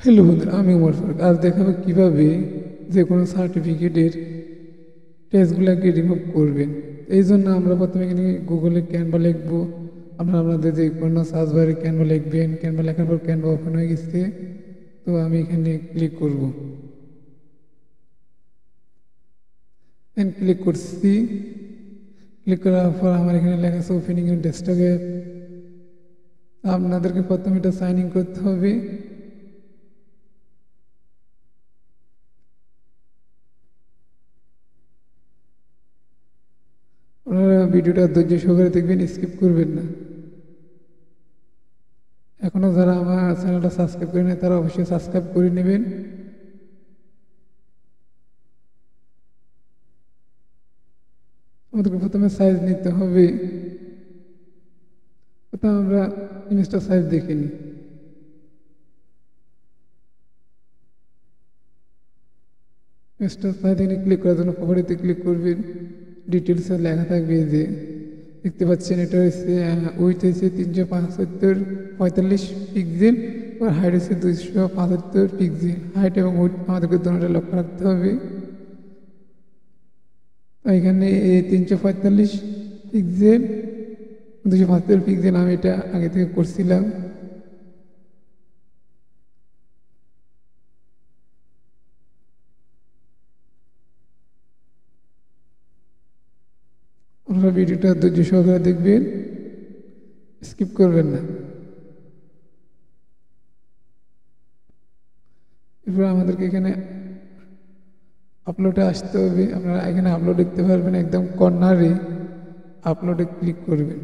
Hello বন্ধুরা, আমি উমর ফারুক। আজ দেখাবো কীভাবে যে কোনো সার্টিফিকেটের টেক্সটগুলোকে রিমুভ করবেন। এই জন্য আমরা প্রথমে এখানে গুগলে ক্যানভা লিখবো। আপনাদের যে কোনো সার্চ বারে ক্যানভা লিখবেন। ক্যানভা লেখার পর ক্যানভা ওপেন হয়ে গেছে, তো আমি এখানে ক্লিক করব। ক্লিক করছি। ক্লিক করার পর আমার এখানে লেখা আছে ওপেনিং ইউর ডেস্কটপ অ্যাপ। আপনাদেরকে প্রথমে এটা সাইন ইন করতে হবে। আপনারা ভিডিওটা ধৈর্য সহকারে দেখবেন, স্কিপ করবেন না। এখনও যারা আমার চ্যানেলটা সাবস্ক্রাইব করে নেয় তারা অবশ্যই সাবস্ক্রাইব করে নেবেন। আমাদেরকে প্রথমে সাইজ নিতে হবে। প্রথমে আমরা ইমেজটা সাইজ দেখে নিই। ইমেজটা সাইজ এখানে ক্লিক করার জন্য প্রপার্টিতে ক্লিক করবেন। ডিটেলসে লেখা থাকবে যে দেখতে পাচ্ছেন, এটা হচ্ছে উইথ হচ্ছে 345 পিক্সেল, আর হাইট হচ্ছে 275 পিক্সেল। হাইট এবং উইথ আমাদেরকে দুটোটা লক্ষ্য রাখতে হবে। এখানে এই 345 পিক্সেল 275 পিক্সেল আমি এটা আগে থেকে করছিলাম। আপনারা ভিডিওটা ধৈর্য সহকারে দেখবেন, স্কিপ করবেন না। এরপর আমাদেরকে এখানে আপলোডে আসতে হবে। আপনারা এখানে আপলোড দেখতে পারবেন, একদম কর্নারে আপলোডে ক্লিক করবেন।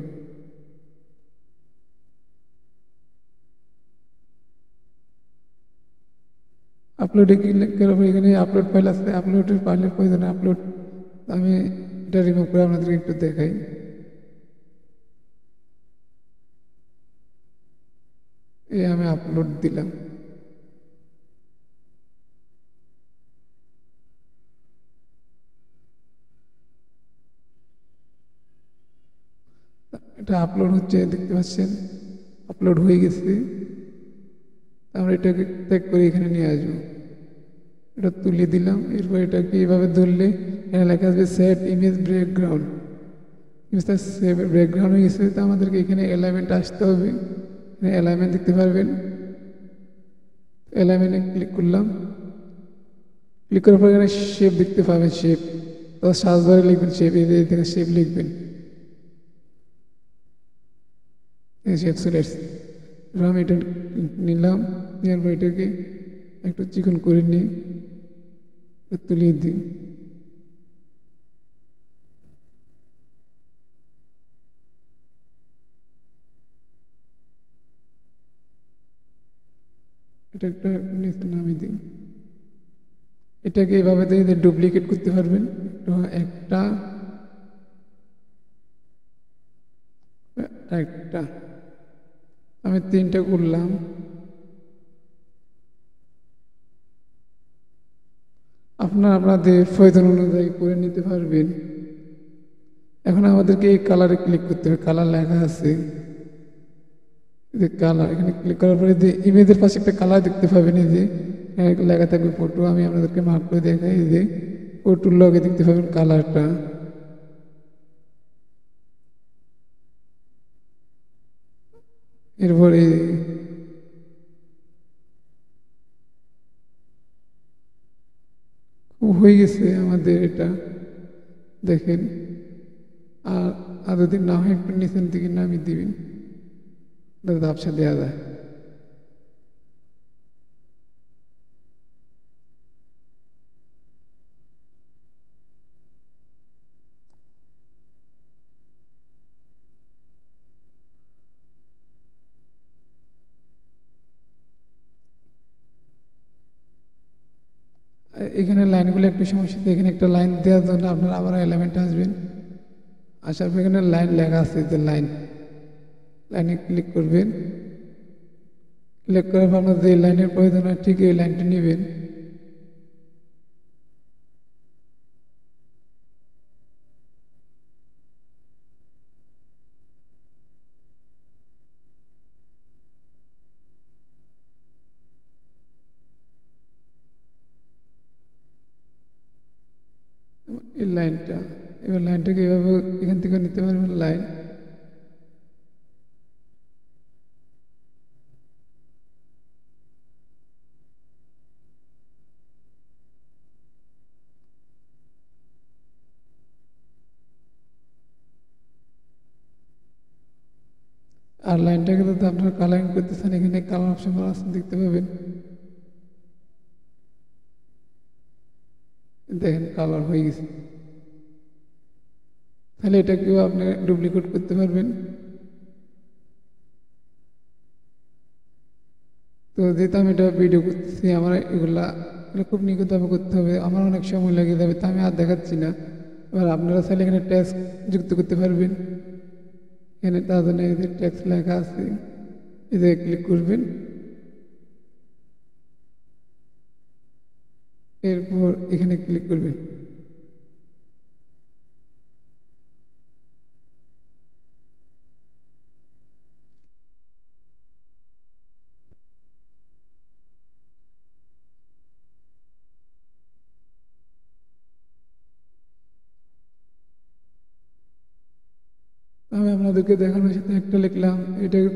আপলোডে ক্লিক করার পর এখানে আপলোড ফাইল আছে। আপলোডের ফাইলের প্রয়োজনে আপলোড আমি এটা রিমুভ করে আপনাদেরকে একটু দেখাই। এই আমি আপলোড দিলাম। এটা আপলোড হচ্ছে, দেখতে পাচ্ছেন আপলোড হয়ে গেছে। আমরা এটাকে ট্যাগ করে এখানে নিয়ে আসবো। এটা তুলে দিলাম। এরপর এটাকে এইভাবে ধরলে এখানে লেখা আসবে সেট ইমেজ ব্যাকগ্রাউন্ড। ইমেজটা ব্যাকগ্রাউন্ড হয়ে গেছে, তো আমাদেরকে এখানে অ্যালাইনমেন্ট আসতে হবে। এখানে অ্যালাইনমেন্ট দেখতে পারবেন। অ্যালাইনমেন্টে ক্লিক করলাম। ক্লিক করার পর এখানে শেপ দেখতে পাবেন। শেপ তো সার্চ বারে লিখবেন শেপ, এই থেকে শেপ লিখবেন। শেপ চলে আসছে। এবার আমি এটা নিলাম, নেওয়ার পর এটাকে একটু চিকন করে নিই, তুলিয়ে দিই। এটা একটা নিচে নামিয়ে দিই। এটাকে এভাবে দিয়ে ডুপ্লিকেট করতে পারবেন। একটা একটা আমি 3টা করলাম। আপনাদের প্রয়োজন অনুযায়ী করে নিতে পারবেন। এখন আমাদেরকে এই কালারে ক্লিক করতে হবে। কালার লেখা আছে, যে কালার এখানে ক্লিক করার পরে যে ইমেজের পাশে একটা কালার দেখতে পাবেন, এই যে লেখা থাকবে ফটো। আমি আপনাদেরকে মার্ক করে দেখাই, এই যে ফটোর লগে দেখতে পাবেন কালারটা। এরপরে হয়ে গেছে আমাদের এটা, দেখেন। আর যদি না হয় একটু নিচের দিকে নামিয়ে দিবেন, ঝাপসা দেওয়া যায়। এখানে লাইনগুলো একটু সমস্যা। এখানে একটা লাইন দেওয়ার জন্য আপনারা আবার এলিমেন্ট আসবেন। আসার পর এখানে লাইন লেখা আছে, যে লাইনে ক্লিক করবেন। ক্লিক করার পর আপনার যে লাইনের প্রয়োজন হয় ঠিক এই লাইনটি নেবেন। এই লাইনটা, এবার লাইনটাকে এভাবে এখান থেকে নিতে পারবেন লাইন। আর লাইনটাকে যদি আপনারা কালারিং করতে চান, এখানে কালার অপশন আছে দেখতে পাবেন, দেখেন কালার হয়ে গেছে। তাহলে এটাকেও আপনি ডুপ্লিকেট করতে পারবেন। তো যেহেতু আমি এটা ভিডিও করতেছি, আমার এগুলো খুব নিখুঁতভাবে করতে হবে, আমার অনেক সময় লেগে যাবে, তা আমি আর দেখাচ্ছি না। এবার আপনারা চাইলে এখানে ট্যাক্স যুক্ত করতে পারবেন। এখানে তার জন্য এই যে ট্যাক্স লেখা আছে, এতে ক্লিক করবেন। এরপর এখানে ক্লিক করবেন। আমি আপনাদেরকে দেখানোর সাথে একটা লিখলাম, এটাকে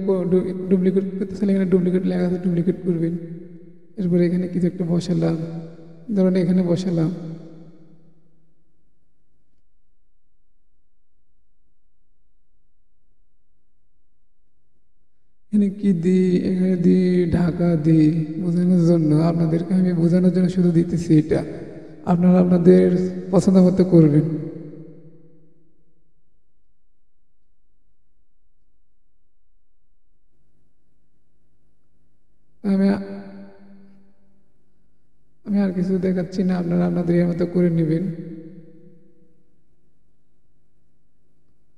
ডুপ্লিকেট করতে চাইলে এখানে ডুপ্লিকেট লেখা আছে, ডুপ্লিকেট করবেন। এরপরে এখানে কিছু একটা বসালাম, ধরুন এখানে বসালাম। এখানে কি দিই, এখানে দিই ঢাকা দিই, বোঝানোর জন্য আপনাদেরকে আমি বোঝানোর জন্য শুধু দিতেছি। এটা আপনারা আপনাদের পছন্দ মতো করবেন। আমি আমি আর কিছু দেখাচ্ছি না, আপনারা আপনাদের এর মতো করে নেবেন।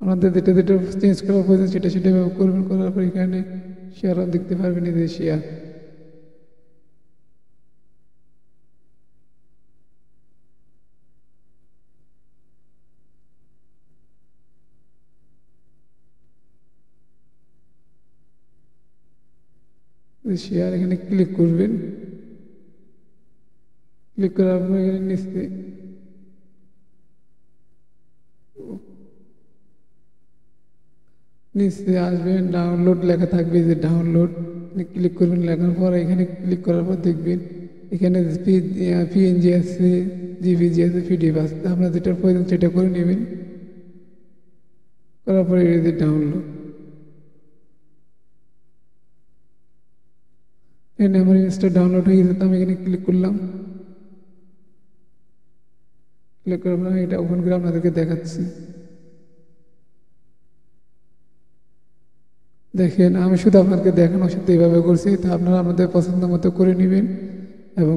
আপনাদের যেটা যেটা চেঞ্জ করার প্রয়োজন সেটা সেটা করবেন। করার পর এখানে শেয়ারও দেখতে পারবেন, এই যে শেয়ার। শেয়ার এখানে ক্লিক করবেন। ক্লিক করার পর এখানে নিচে আসবেন, ডাউনলোড লেখা থাকবে, যে ডাউনলোড ক্লিক করবেন। লেখার পর এখানে ক্লিক করার পর দেখবেন এখানে পিএনজি আছে, জিপিজি আছে, পিডিএফ আছে। আপনার যেটার প্রয়োজন সেটা করে নেবেন। করার পরে এই যে ডাউনলোড, এখানে আমার জিনিসটা ডাউনলোড হয়ে গেছে, তো আমি এখানে ক্লিক করলাম। ক্লিক করার পর এটা ওপেন করে আপনাদেরকে দেখাচ্ছি। দেখেন, আমি শুধু আপনাদেরকে দেখানোর সাথে এইভাবে করছি, তা আপনারা আপনাদের পছন্দ মতো করে নেবেন এবং